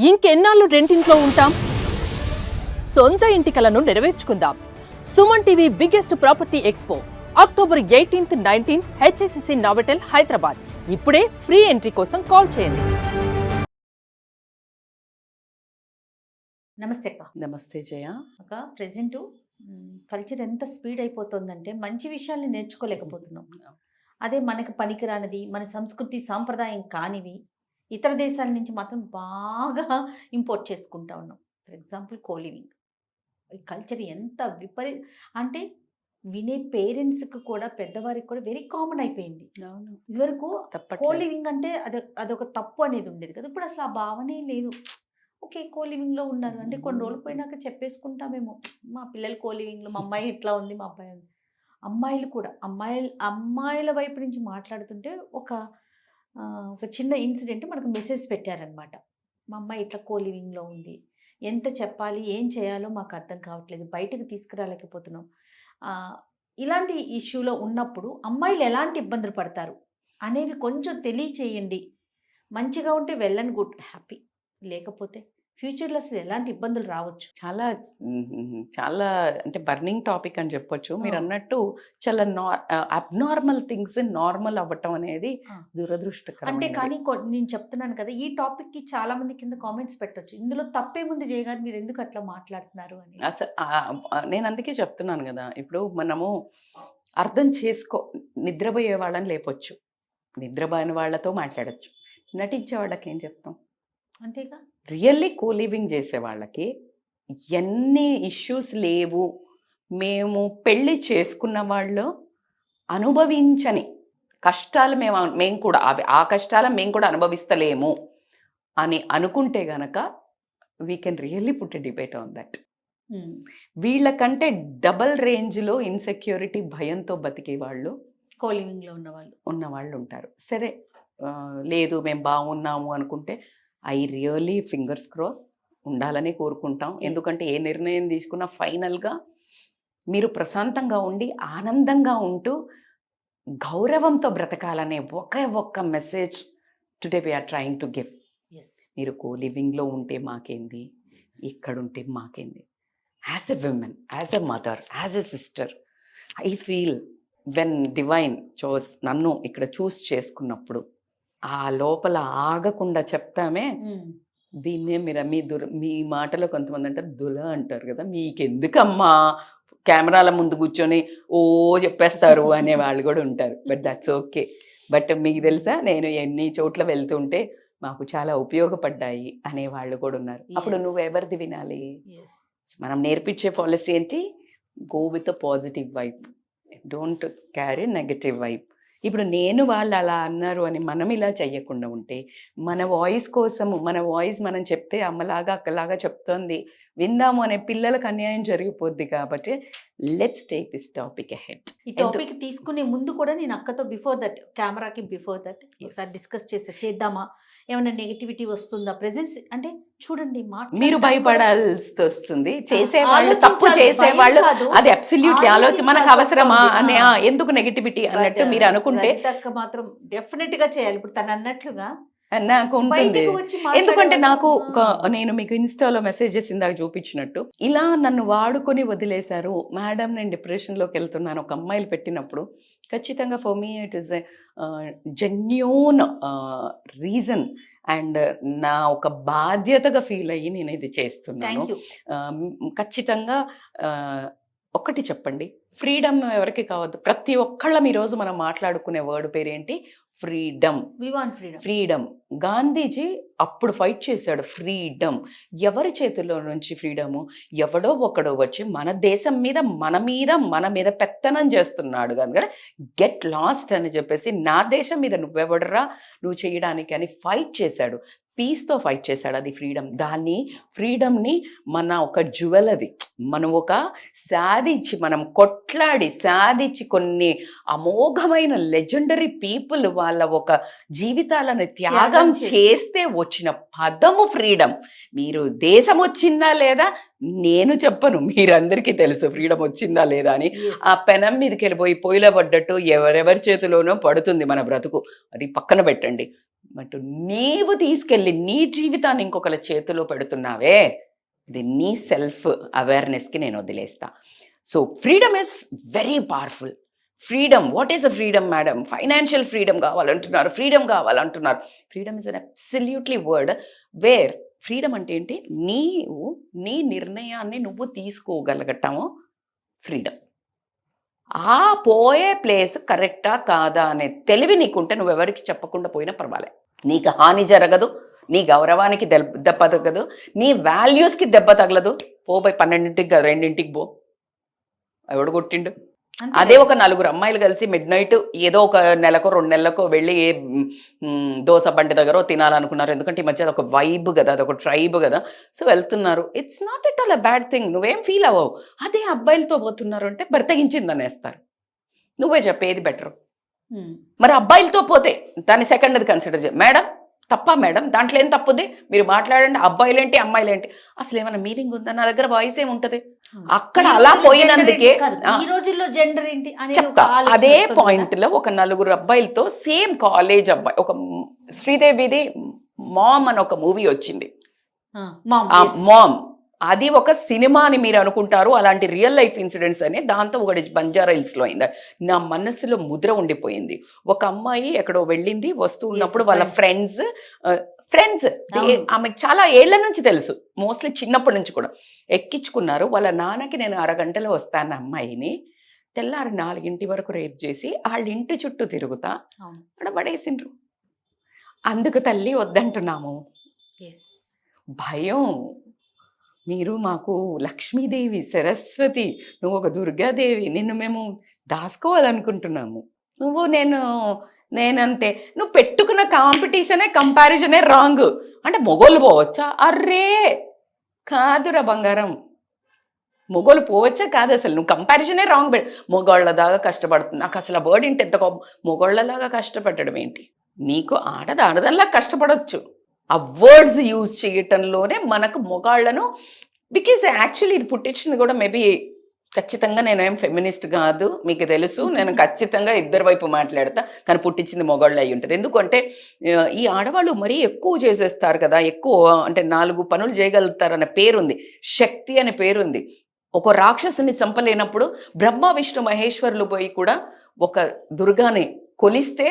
ఇంకెన్నాళ్ళు రెంటింట్లో ఉంటాం? సొంత ఇంటి కలను నెరవేర్చుకుందాం. Suman TV biggest property expo October 18th, 19th HSCC Novotel Hyderabad. ఇప్పుడే ఫ్రీ ఎంట్రీ కోసం కాల్ చేయండి. నమస్తే అక్క. నమస్తే జయ. అక్క, ప్రెసెంట్ కల్చర్ ఎంత స్పీడ్ అయిపోతుందంటే మంచి విషయాల్ని నేర్చుకోలేకపోతున్నాం. అదే మనకు పనికిరానిది, మన సంస్కృతి సాంప్రదాయం కానివి ఇతర దేశాల నుంచి మాత్రం బాగా ఇంపోర్ట్ చేసుకుంటా ఉన్నాం. For example coliving. ఈ కల్చర్ ఎంత అంటే వినే పేరెంట్స్కి కూడా, పెద్దవారికి కూడా వెరీ కామన్ అయిపోయింది. ఇదివరకు కోలివింగ్ అంటే అదొక తప్పు అనేది ఉండేది కదా. ఇప్పుడు అసలు ఆ భావనే లేదు. ఓకే, కోలివింగ్లో ఉన్నారు అంటే కొన్ని రోజులు పోయినాక చెప్పేసుకుంటామేమో, మా పిల్లలు కోలివింగ్లో, మా అమ్మాయి ఇట్లా ఉంది, మా అబ్బాయి ఉంది. అమ్మాయిలు కూడా అమ్మాయిల వైపు నుంచి మాట్లాడుతుంటే ఒక చిన్న ఇన్సిడెంట్ మనకు మెసేజ్ పెట్టారనమాట. మా అమ్మాయి ఇట్లా కోలివింగ్లో ఉంది, ఎంత చెప్పాలి, ఏం చేయాలో మాకు అర్థం కావట్లేదు, బయటకు తీసుకురాలేకపోతున్నాం. ఇలాంటి ఇష్యూలో ఉన్నప్పుడు అమ్మాయిలు ఎలాంటి ఇబ్బందులు పడతారు అనేవి కొంచెం తెలియచేయండి. మంచిగా ఉంటే వెల్ అండ్ గుడ్, హ్యాపీ. లేకపోతే ఫ్యూచర్లో అసలు ఎలాంటి ఇబ్బందులు రావచ్చు. చాలా చాలా అంటే బర్నింగ్ టాపిక్ అని చెప్పొచ్చు. మీరు అన్నట్టు చాలా అబ్నార్మల్ థింగ్స్ నార్మల్ అవ్వటం అనేది దురదృష్టకరం. అంటే కానీ నేను చెప్తున్నాను కదా, ఈ టాపిక్ కి చాలా మంది కింద కామెంట్స్ పెట్టొచ్చు, ఇందులో తప్పేముంది జయ గారు, మీరు ఎందుకు అట్లా మాట్లాడుతున్నారు అని. అసలు నేను అందుకే చెప్తున్నాను కదా, ఇప్పుడు మనము అర్థం నిద్రపోయే వాళ్ళని లేపొచ్చు, నిద్రపోయిన వాళ్ళతో మాట్లాడచ్చు, నటించే వాళ్ళకి ఏం చెప్తాం? అంతేగా. రియల్లీ కోలివింగ్ చేసే వాళ్ళకి ఎన్ని ఇష్యూస్ లేవు, మేము పెళ్ళి చేసుకున్న వాళ్ళు అనుభవించని కష్టాలు మేము కూడా ఆ కష్టాలు మేము కూడా అనుభవిస్తలేము అని అనుకుంటే గనక we can really put a debate on that. వీళ్ళకంటే డబల్ రేంజ్లో ఇన్సెక్యూరిటీ, భయంతో బతికే వాళ్ళు కోలివింగ్లో ఉన్నవాళ్ళు ఉంటారు. సరే, లేదు మేము బాగున్నాము అనుకుంటే ఐ రియలీ ఫింగర్స్ క్రాస్ ఉండాలని కోరుకుంటాం. ఎందుకంటే ఏ నిర్ణయం తీసుకున్నా ఫైనల్గా మీరు ప్రశాంతంగా ఉండి ఆనందంగా ఉంటూ గౌరవంతో బ్రతకాలనే ఒక్క message today we are trying to give. మీరు కోలివింగ్లో ఉంటే మాకేంది, ఇక్కడుంటే మాకేంది. As a women, as a mother, as a sister, I feel when divine నన్ను ఇక్కడ చేసుకున్నప్పుడు ఆ లోపల ఆగకుండా చెప్తామే. దీన్నే మీ మాటలో కొంతమంది అంటారు దుల అంటారు కదా, మీకెందుకమ్మా కెమెరాల ముందు కూర్చొని చెప్పేస్తారు అనే వాళ్ళు కూడా ఉంటారు. But that's okay. బట్ మీకు తెలుసా, నేను ఎన్ని చోట్ల వెళ్తుంటే మాకు చాలా ఉపయోగపడ్డాయి అనే వాళ్ళు కూడా ఉన్నారు. అప్పుడు నువ్వు ఎవరిది వినాలి? మనం నేర్పించే పాలసీ ఏంటి? Go with a positive vibe, don't carry negative vibe. ఇప్పుడు నేను వాళ్ళు అలా అన్నారు అని మనం ఇలా చెయ్యకుండా ఉంటే, మన వాయిస్ కోసము, మన వాయిస్ మనం చెప్తే అమ్మలాగా అక్కలాగా చెప్తోంది విందాము అనే పిల్లలకు అన్యాయం జరిగిపోద్ది. కాబట్టి let's take this topic ahead. ఈ టాపిక్ తీసుకునే ముందు కూడా నేను అక్కతో కెమెరాకి బిఫోర్ దట్ ఒకసారి డిస్కస్ చేద్దామా, ఏమైనా నెగిటివిటీ వస్తుందా, ప్రెజెన్స్ అంటే చూడండి, మీరు భయపడాల్సి వస్తుంది. చేసేవాళ్ళు, తప్పు చేసేవాళ్ళు, అది అబ్సల్యూట్లీ ఆలోచన మనకు అవసరమా అని, ఎందుకు నెగిటివిటీ అన్నట్టు మీరు అనుకుంటే మాత్రం డెఫినెట్ గా చేయాలి. ఇప్పుడు తను అన్నట్లుగా నాకు ఉంటుంది. ఎందుకంటే నేను మీకు ఇన్స్టాలో మెసేజెస్ ఇందాక చూపించినట్టు, ఇలా నన్ను వాడుకొని వదిలేశారు మేడం, నేను డిప్రెషన్లోకి వెళ్తున్నాను ఒక అమ్మాయిలు పెట్టినప్పుడు, ఖచ్చితంగా for me it is genuine reason and నా ఒక బాధ్యతగా ఫీల్ అయ్యి నేను ఇది చేస్తున్నాను. ఖచ్చితంగా ఒకటి చెప్పండి, ఫ్రీడమ్ ఎవరికి కావద్దు? ప్రతి ఒక్కళ్ళం ఈరోజు మనం మాట్లాడుకునే వర్డ్ పేరేంటి? ఫ్రీడమ్. ఫ్రీడమ్. గాంధీజీ అప్పుడు ఫైట్ చేశాడు ఫ్రీడమ్. ఎవరి చేతుల్లో నుంచి ఫ్రీడము? ఎవడో ఒకడో వచ్చి మన దేశం మీద మన మీద పెత్తనం చేస్తున్నాడు కనుక గెట్ లాస్ట్ అని చెప్పేసి, నా దేశం మీద నువ్వెవడరా నువ్వు చేయడానికి అని ఫైట్ చేశాడు. పీస్తో ఫైట్ చేశాడు. అది ఫ్రీడమ్. ఫ్రీడమ్ని మన ఒక జ్యువెల్, అది మనం ఒక సాధించి, మనం కొట్లాడి సాధించి, కొన్ని అమోఘమైన లెజెండరీ పీపుల్ వాళ్ళ ఒక జీవితాలను త్యాగం చేస్తే వచ్చిన పదము ఫ్రీడమ్. మీరు దేశం వచ్చిందా లేదా నేను చెప్పను, మీరందరికీ తెలుసు ఫ్రీడమ్ వచ్చిందా లేదా అని. ఆ పెనం మీదకి వెళ్ళిపోయి పొయ్యిలో పడ్డట్టు ఎవరెవరి చేతిలోనో పడుతుంది మన బ్రతుకు. అది పక్కన పెట్టండి. బట్ నీవు తీసుకెళ్ళి నీ జీవితాన్ని ఇంకొకరి చేతిలో పెడుతున్నావే, ఇది నీ సెల్ఫ్ అవేర్నెస్కి నేను వదిలేస్తా. So freedom is very powerful. Freedom, what is a freedom madam? Financial freedom కావాలంటున్నారు, ఫ్రీడమ్ కావాలంటున్నారు. Freedom is an absolutely word where freedom అంటే ఏంటి? నీవు నీ నిర్ణయాన్ని నువ్వు తీసుకోగలగటము ఫ్రీడమ్. ఆ పోయే ప్లేస్ కరెక్టా కాదా అనే తెలివి నీకుంటే నువ్వెవరికి చెప్పకుండా పోయినా పర్వాలే. నీకు హాని జరగదు, నీ గౌరవానికి దెబ్బ తగదు, నీ వాల్యూస్కి దెబ్బ తగలదు. పోయి 12ంటికి 2ంటికి పో, ఎవడు కొట్టిండు? అదే ఒక 4 అమ్మాయిలు కలిసి మిడ్ నైట్ ఏదో ఒక నెలకో 2 నెలలకో వెళ్ళి ఏ దోశ బండి దగ్గర తినాలనుకున్నారు. ఎందుకంటే ఈ మధ్య అదొక వైబ్ కదా, అదొక ట్రైబ్ కదా. సో వెళ్తున్నారు, it's not at all a bad thing, నువ్వేం ఫీల్ అవ్వవు. అదే అబ్బాయిలతో పోతున్నారు అంటే బెర్తగించిందనేస్తారు. నువ్వే చెప్పు ఏది బెటర్? మరి అబ్బాయిలతో పోతే దాన్ని సెకండ్ అది కన్సిడర్ చేయ. మేడం తప్ప మేడం, దాంట్లో ఏం తప్పుది? మీరు మాట్లాడండి, అబ్బాయిలేంటి అమ్మాయిలేంటి, అసలు ఏమైనా మీనింగ్ ఉందా? నా దగ్గర వాయిస్ ఏముంటది? అక్కడ అలా పోయినందుకే ఈ రోజుల్లో జెండర్ ఏంటి చెప్తా. అదే పాయింట్ లో ఒక 4 అబ్బాయిలతో సేమ్ కాలేజ్ అబ్బాయి, ఒక శ్రీదేవిది మామ్ అని ఒక మూవీ వచ్చింది. మామ్ అది ఒక సినిమా అని మీరు అనుకుంటారు, అలాంటి రియల్ లైఫ్ ఇన్సిడెంట్స్ అని. దాంతో ఒకటి బంజారా హిల్స్ లో అయింది. నా మనసులో ముద్ర ఉండిపోయింది. ఒక అమ్మాయి ఎక్కడో వెళ్ళింది, వస్తూ ఉన్నప్పుడు వాళ్ళ ఫ్రెండ్స్ ఆమెకు చాలా ఏళ్ల నుంచి తెలుసు, మోస్ట్లీ చిన్నప్పటి నుంచి కూడా ఎక్కించుకున్నారు. వాళ్ళ నాన్నకి నేను అరగంటలో వస్తాను అమ్మాయిని, తెల్లారి 4 వరకు రేప్ చేసి వాళ్ళ ఇంటి చుట్టూ తిరుగుతా అక్కడ పడేసిండ్రు. అందుకు తల్లి వద్దంటున్నాము. భయం. మీరు మాకు లక్ష్మీదేవి, సరస్వతి, నువ్వు ఒక దుర్గాదేవి, నిన్ను మేము దాచుకోవాలనుకుంటున్నాము. నువ్వు నేనంతే. నువ్వు పెట్టుకున్న కంపారిజనే రాంగ్. అంటే మొగోళ్ళు పోవచ్చా? అర్రే కాదురా బంగారం, మొగోళ్ళు పోవచ్చా? కాదు, అసలు నువ్వు కంపారిజనే రాంగ్. మొగోళ్ళ దాకా కష్టపడుతుంది. నాకు అసలు ఆ వర్డ్ ఇంటి ఎంత మొగోళ్ళలాగా కష్టపడడం ఏంటి? నీకు ఆడదల్లా కష్టపడవచ్చు. ఆ వర్డ్స్ యూజ్ చేయటంలోనే మనకు మొగాళ్లను, బికాజ్ యాక్చువల్లీ ఇది పుట్టించింది కూడా మేబీ ఖచ్చితంగా నేనేం ఫెమినిస్ట్ కాదు, మీకు తెలుసు. నేను ఖచ్చితంగా ఇద్దరు వైపు మాట్లాడతా, కానీ పుట్టించింది మొగాళ్ళు అయి ఉంటుంది. ఎందుకంటే ఈ ఆడవాళ్ళు మరీ ఎక్కువ చేసేస్తారు కదా, ఎక్కువ అంటే 4 పనులు చేయగలుగుతారనే పేరుంది, శక్తి అనే పేరుంది. ఒక రాక్షసుని చంపలేనప్పుడు బ్రహ్మ విష్ణు మహేశ్వరులు పోయి కూడా ఒక దుర్గాని కొలిస్తే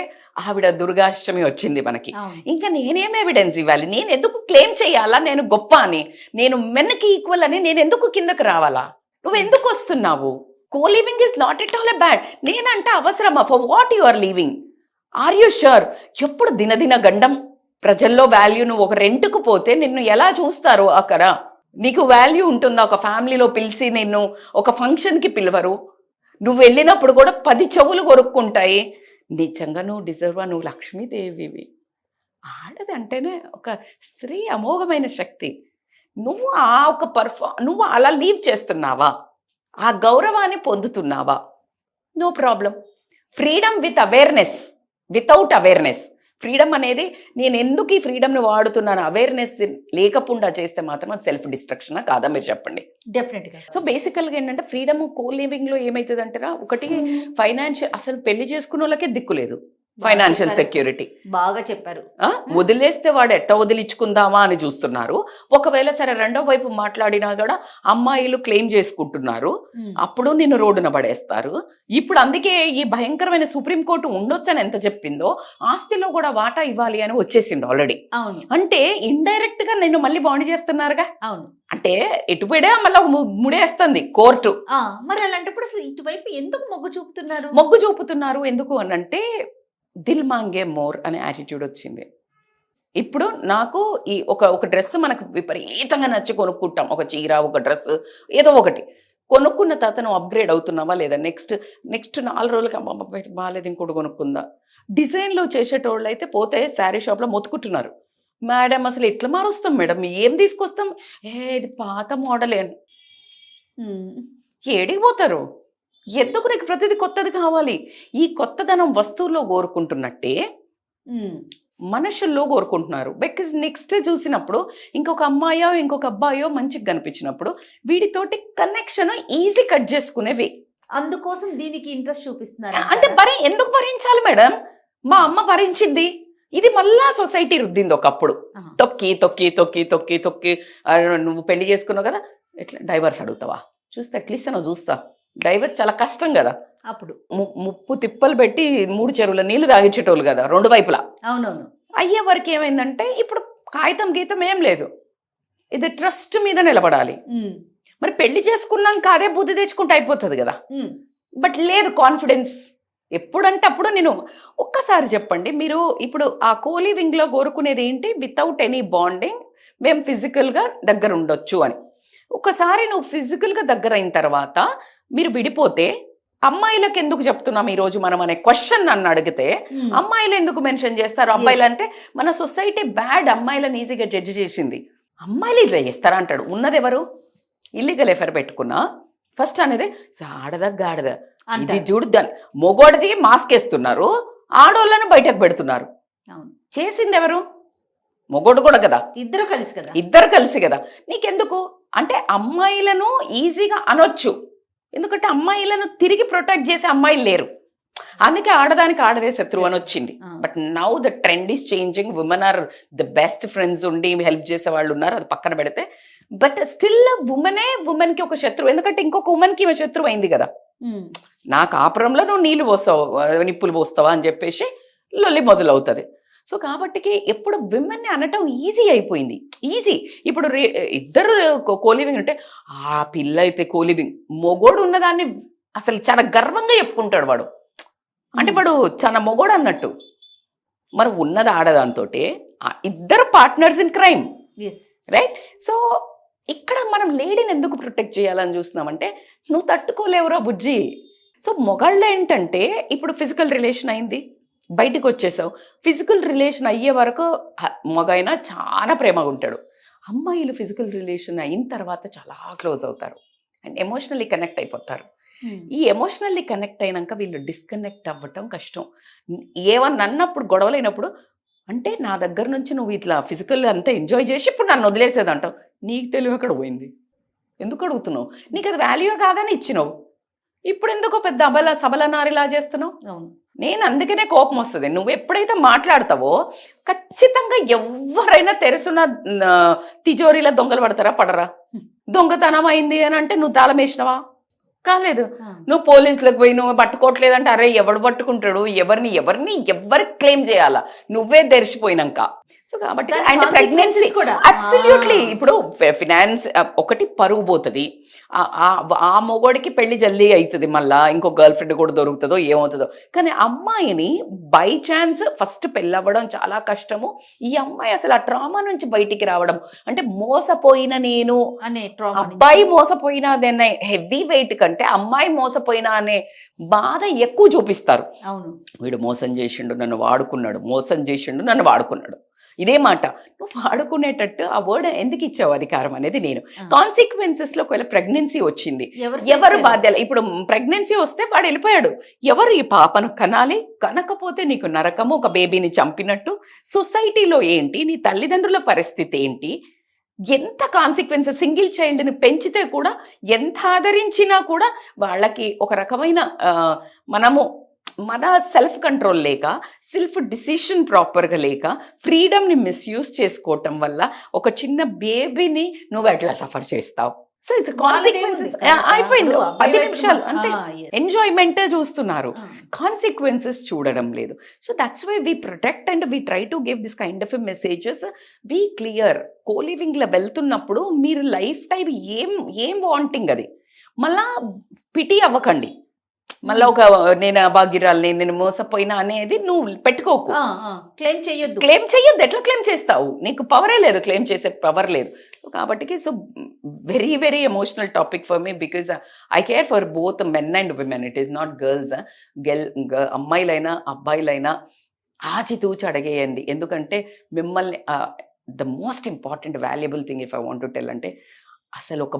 ఆవిడ దుర్గాష్టమి వచ్చింది మనకి. ఇంకా నేనేం ఎవిడెన్స్ ఇవ్వాలి? నేను ఎందుకు క్లెయిమ్ చేయాలా నేను గొప్ప అని? నేను మెన్కి ఈక్వల్ అని నేను ఎందుకు కిందకు రావాలా? నువ్వు ఎందుకు వస్తున్నావు? Co living is not at all a bad. నేనంటే అవసరమా? For what you are living? Are you sure? ఎప్పుడు దినదిన గండం ప్రజల్లో వాల్యూ. నువ్వు ఒక రెంట్కు పోతే నిన్ను ఎలా చూస్తారు అక్కడ? నీకు వాల్యూ ఉంటుందా? ఒక ఫ్యామిలీలో పిలిచి నిన్ను ఒక ఫంక్షన్కి పిలవరు. నువ్వు వెళ్ళినప్పుడు కూడా 10 చెవులు కొరుక్కుంటాయి. నిజంగా నువ్వు డిజర్వా? నువ్వు లక్ష్మీదేవివి. ఆడది అంటేనే ఒక స్త్రీ అమోఘమైన శక్తి. నువ్వు నువ్వు అలా లీవ్ చేస్తున్నావా? ఆ గౌరవాన్ని పొందుతున్నావా? No problem. Freedom with awareness, without awareness. Freedom అనేది నేను ఎందుకు ఈ ఫ్రీడమ్ని వాడుతున్నాను అవేర్నెస్ లేకుండా చేస్తే మాత్రం అది సెల్ఫ్ డిస్ట్రక్షనా కాదా? మీరు చెప్పండి. డెఫినెట్గా. సో బేసికల్గా ఏంటంటే ఫ్రీడమ్ కో లివింగ్లో ఏమవుతుంది అంటారా? ఒకటి ఫైనాన్షియల్, అసలు పెళ్లి చేసుకున్న వాళ్ళకే దిక్కులేదు, ఫైనాన్షియల్ సెక్యూరిటీ. బాగా చెప్పారు. వదిలేస్తే వాడు ఎట్ట వదిలించుకుందామా అని చూస్తున్నారు. ఒకవేళ సరే రెండో వైపు మాట్లాడినా కూడా అమ్మాయిలు క్లెయిమ్ చేసుకుంటున్నారు, అప్పుడు నిన్ను రోడ్డున పడేస్తారు. ఇప్పుడు అందుకే ఈ భయంకరమైన సుప్రీంకోర్టు ఉండొచ్చని ఎంత చెప్పిందో, ఆస్తిలో కూడా వాటా ఇవ్వాలి అని వచ్చేసింది ఆల్రెడీ. అంటే ఇండైరెక్ట్ గా నిన్ను మళ్ళీ బాండ్ చేస్తున్నారుగా. అవును, అంటే ఎటుపడే మళ్ళీ ముడేస్తుంది కోర్టు. మరి అలాంటప్పుడు అసలు ఇటువైపు ఎందుకు మొగ్గు చూపుతున్నారు? ఎందుకు అని అంటే దిల్ మాంగే మోర్ అనే యాటిట్యూడ్ వచ్చింది. ఇప్పుడు నాకు ఈ ఒక డ్రెస్ మనకు విపరీతంగా నచ్చి కొనుక్కుంటాం, ఒక చీర, ఒక డ్రెస్, ఏదో ఒకటి కొనుక్కున్న తర్వాత నువ్వు అప్గ్రేడ్ అవుతున్నావా లేదా? నెక్స్ట్ 4 రోజులకి అమ్మ బాగాలేదు ఇంకోటి కొనుక్కుందా. డిజైన్లో చేసేటోళ్ళు అయితే పోతే శారీ షాప్లో మొత్తుకుంటున్నారు, మేడం అసలు ఎట్లా మారుస్తాం మేడం, ఏం తీసుకొస్తాం, ఇది పాత మోడలే. ఏడికి పోతారు? ఎందుకు నీకు ప్రతిదీ కొత్తది కావాలి? ఈ కొత్తదనం వస్తువుల్లో కోరుకుంటున్నట్టే మనుషుల్లో కోరుకుంటున్నారు. బికాజ్ నెక్స్ట్ చూసినప్పుడు ఇంకొక అమ్మాయో ఇంకొక అబ్బాయో మంచిగా కనిపించినప్పుడు వీడితోటి కనెక్షన్ ఈజీ కట్ చేసుకునేవి. అందుకోసం దీనికి ఇంట్రెస్ట్ చూపిస్తున్నారు. అంటే ఎందుకు భరించాలి మేడం? మా అమ్మ భరించింది, ఇది మళ్ళా సొసైటీ రుద్దింది ఒకప్పుడు. ఆహా. తొక్కి తొక్కి తొక్కి తొక్కి తొక్కి నువ్వు పెళ్లి చేసుకున్నావు కదా, ఎట్లా డైవర్స్ అడుగుతావా? చూస్తే అట్లీస్ట్ నువ్వు చూస్తా, డైవర్స్ చాలా కష్టం కదా. అప్పుడు ముప్పు తిప్పలు పెట్టి 3 చెరువుల నీళ్లు తాగించేటోళ్ళు కదా 2 వైపులా. అవునవును. అయ్యే వరకు ఏమైందంటే ఇప్పుడు కాగితం గీతం ఏం లేదు, ఇది ట్రస్ట్ మీద నిలబడాలి. మరి పెళ్లి చేసుకున్నాక అదే బుద్ధి తెచ్చుకుంటే అయిపోతుంది కదా. బట్ లేదు కాన్ఫిడెన్స్. ఎప్పుడంటే అప్పుడు నేను ఒక్కసారి చెప్పండి, మీరు ఇప్పుడు ఆ కోలివింగ్లో కోరుకునేది ఏంటి? వితౌట్ ఎనీ బాండింగ్ మేము ఫిజికల్గా దగ్గర ఉండొచ్చు అని. ఒకసారి నువ్వు ఫిజికల్గా దగ్గర అయిన తర్వాత మీరు విడిపోతే అమ్మాయిలకు ఎందుకు చెప్తున్నాం ఈరోజు మనం అనే క్వశ్చన్ నన్ను అడిగితే, అమ్మాయిలు ఎందుకు మెన్షన్ చేస్తారు? అబ్బాయిలు అంటే మన సొసైటీ బ్యాడ్, అమ్మాయిలను ఈజీగా జడ్జి చేసింది. అమ్మాయిలు ఇట్లా చేస్తారా అంటాడు. ఉన్నది ఎవరు? ఇల్లీగల్ ఎఫైర్ పెట్టుకున్నా ఫస్ట్ అనేది ఆడదా గాడదా, ఇది చూడు దాన్ని మొగోడిది మాస్క్ వేస్తున్నారు, ఆడోళ్ళను బయటకు పెడుతున్నారు. చేసింది ఎవరు? మొగోడు కూడా కదా, ఇద్దరు కలిసి కదా. నీకెందుకు అంటే అమ్మాయిలను ఈజీగా అనొచ్చు, ఎందుకంటే అమ్మాయిలను తిరిగి ప్రొటెక్ట్ చేసే అమ్మాయిలు లేరు, అందుకే ఆడదానికి ఆడదే శత్రువు అని వచ్చింది. But now the trend is changing, women are the best friends ఉండి హెల్ప్ చేసే వాళ్ళు ఉన్నారు, అది పక్కన పెడితే. బట్ స్టిల్ ఉమెన్ కి ఒక శత్రువు, ఎందుకంటే ఇంకొక ఉమెన్ కి శత్రువు అయింది కదా. నా కాపురంలో నువ్వు నీళ్లు పోస్తావు, నిప్పులు పోస్తావా అని చెప్పేసి లొల్లి మొదలవుతుంది. సో కాబట్టికి ఎప్పుడు విమెన్ని అనటం ఈజీ అయిపోయింది, ఈజీ. ఇప్పుడు ఇద్దరు కోలివింగ్ ఉంటే ఆ పిల్ల అయితే కోలివింగ్, మొగోడు ఉన్నదాన్ని అసలు చాలా గర్వంగా చెప్పుకుంటాడు వాడు, అంటే వాడు చాలా మొగోడు అన్నట్టు. మరి ఉన్నది ఆడదాంతో ఇద్దరు partners in crime, right? So ఇక్కడ మనం లేడీని ఎందుకు ప్రొటెక్ట్ చేయాలని చూస్తున్నామంటే, నువ్వు తట్టుకోలేవురా బుజ్జి. సో మొగాళ్ళు ఏంటంటే ఇప్పుడు ఫిజికల్ రిలేషన్ అయింది, బయటకు వచ్చేసావు, ఫిజికల్ రిలేషన్ అయ్యే వరకు మగైనా చాలా ప్రేమగా ఉంటాడు. అమ్మాయిలు ఫిజికల్ రిలేషన్ అయిన తర్వాత చాలా క్లోజ్ అవుతారు అండ్ ఎమోషనల్లీ కనెక్ట్ అయిపోతారు. ఈ ఎమోషనల్లీ కనెక్ట్ అయినాక వీళ్ళు డిస్కనెక్ట్ అవ్వటం కష్టం. ఏమన్నా అన్నప్పుడు గొడవలైనప్పుడు అంటే నా దగ్గర నుంచి నువ్వు ఇట్లా ఫిజికల్ అంతా ఎంజాయ్ చేసి ఇప్పుడు నన్ను వదిలేసేదంటావు. నీకు తెలివి ఎక్కడ పోయింది? ఎందుకు అడుగుతున్నావు? నీకు అది వాల్యూ కాదని ఇచ్చినావు, ఇప్పుడు ఎందుకో పెద్ద సబల నారిలా చేస్తున్నావు? నేను అందుకనే కోపం వస్తుంది. నువ్వు ఎప్పుడైతే మాట్లాడతావో ఖచ్చితంగా ఎవరైనా తెరుసున్న తిజోరీలో దొంగలు పడతారా పడరా? దొంగతనం అయింది అని అంటే నువ్వు తాళం వేసినవా? కాలేదు. నువ్వు పోలీసులకు పోయి నువ్వు పట్టుకోవట్లేదంటే అరే ఎవడు పట్టుకుంటాడు? ఎవరు క్లెయిమ్ చేయాలా? నువ్వే తెరిచిపోయినాక. సో కాబట్టి అండ్ ప్రెగ్నెన్సీ అబ్సల్యూట్లీ. ఇప్పుడు ఫినాన్స్ ఒకటి పరుగు పోతుంది, ఆ మొగోడికి పెళ్లి జల్దీ అవుతుంది, మళ్ళా ఇంకో గర్ల్ ఫ్రెండ్ కూడా దొరుకుతుందో ఏమవుతుందో. కానీ అమ్మాయిని బై ఛాన్స్ ఫస్ట్ పెళ్ళవ్వడం చాలా కష్టము. ఈ అమ్మాయి అసలు ఆ ట్రామా నుంచి బయటికి రావడం అంటే మోసపోయిన నేను అనే అబ్బాయి మోసపోయినా అనే హెవీ వెయిట్ కంటే అమ్మాయి మోసపోయినా అనే బాధ ఎక్కువ చూపిస్తారు. అవును, వీడు మోసం చేసిండు నన్ను వాడుకున్నాడు, ఇదే మాట. నువ్వు వాడుకునేటట్టు ఆ వర్డ్ ఎందుకు ఇచ్చావు అధికారం అనేది నేను. కాన్సిక్వెన్సెస్ లో ఒకవేళ ప్రెగ్నెన్సీ వచ్చింది, ఎవరు బాధ్యత? ఇప్పుడు ప్రెగ్నెన్సీ వస్తే వాడు వెళ్ళిపోయాడు, ఎవరు ఈ పాపను కనాలి? కనకపోతే నీకు నరకము, ఒక బేబీని చంపినట్టు. సొసైటీలో ఏంటి, నీ తల్లిదండ్రుల పరిస్థితి ఏంటి, ఎంత కాన్సిక్వెన్సెస్. సింగిల్ చైల్డ్ని పెంచితే కూడా ఎంత ఆదరించినా కూడా వాళ్ళకి ఒక రకమైన మన సెల్ఫ్ కంట్రోల్ లేక, సెల్ఫ్ డిసిషన్ ప్రాపర్గా లేక, ఫ్రీడమ్ని మిస్యూజ్ చేసుకోవటం వల్ల ఒక చిన్న బేబీని నువ్వు ఎట్లా సఫర్ చేస్తావు? So it's consequences. అయిపోయింది 10 నిమిషాలు అంతే, ఎంజాయ్మెంటే చూస్తున్నారు, కాన్సిక్వెన్సెస్ చూడడం లేదు. So that's why we protect and we try to give this kind of messages. Be clear. కోలివింగ్లో వెళ్తున్నప్పుడు మీరు లైఫ్ టైం ఏం వాంటింగ్ అది మళ్ళా పిటి అవ్వకండి. మళ్ళీ ఒక నేను భాగ్యరాలని, నేను మోసపోయినా అనేది నువ్వు పెట్టుకోకు, క్లెయిమ్ చెయ్యొద్దు. ఎట్లా క్లెయిమ్ చేస్తావు? నీకు పవరే లేదు, క్లెయిమ్ చేసే పవర్ లేదు. కాబట్టి so very very emotional topic for me, because I care for both men and women. It is not girls. అమ్మాయిలైనా అబ్బాయిలైనా ఆచితూచి అడిగేయండి. ఎందుకంటే మిమ్మల్ని the most important valuable thing if I want to tell అంటే, అసలు ఒక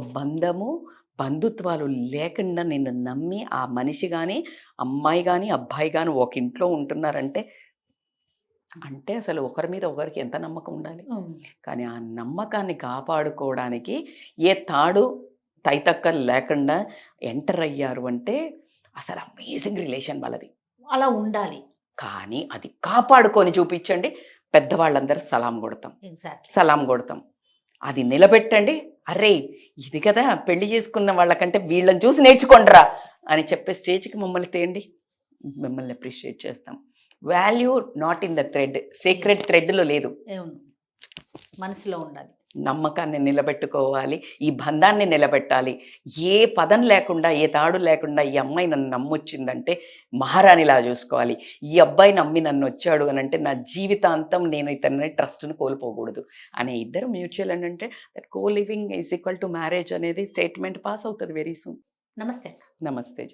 బంధుత్వాలు లేకుండా నిన్ను నమ్మి ఆ మనిషి కానీ అమ్మాయి కానీ అబ్బాయి కానీ ఒక ఇంట్లో ఉంటున్నారంటే అంటే అసలు ఒకరి మీద ఒకరికి ఎంత నమ్మకం ఉండాలి. కానీ ఆ నమ్మకాన్ని కాపాడుకోవడానికి ఏ తాడు తైతక్కలు లేకుండా ఎంటర్ అయ్యారు అంటే అసలు అమేజింగ్ రిలేషన్ వాళ్ళది. అలా ఉండాలి. కానీ అది కాపాడుకొని చూపించండి, పెద్దవాళ్ళందరూ సలాం కొడతాం, ఎగ్జాక్ట్లీ. సలాం కొడతాం. అది నిలబెట్టండి, అరే ఇది కదా పెళ్లి చేసుకున్న వాళ్ళకంటే వీళ్ళని చూసి నేర్చుకోండిరా అని చెప్పే స్టేజ్కి మమ్మల్ని తేండి, మిమ్మల్ని అప్రిషియేట్ చేస్తాం. Value not in the thread, secret థ్రెడ్లో లేదు. అవును, మనసులో ఉండాలి. నమ్మకాన్ని నిలబెట్టుకోవాలి, ఈ బంధాన్ని నిలబెట్టాలి. ఏ పదం లేకుండా, ఏ తాడు లేకుండా ఈ అమ్మాయి నన్ను నమ్మొచ్చిందంటే మహారాణిలా చూసుకోవాలి. ఈ అబ్బాయి నమ్మి నన్ను వచ్చాడు అని అంటే నా జీవితాంతం నేను ఇతన్ని ట్రస్ట్ను కోల్పోకూడదు అనే ఇద్దరు మ్యూచువల్ అంటే that co living is equal to marriage అనేది స్టేట్మెంట్ పాస్ అవుతుంది వెరీ సూన్. నమస్తే. నమస్తే.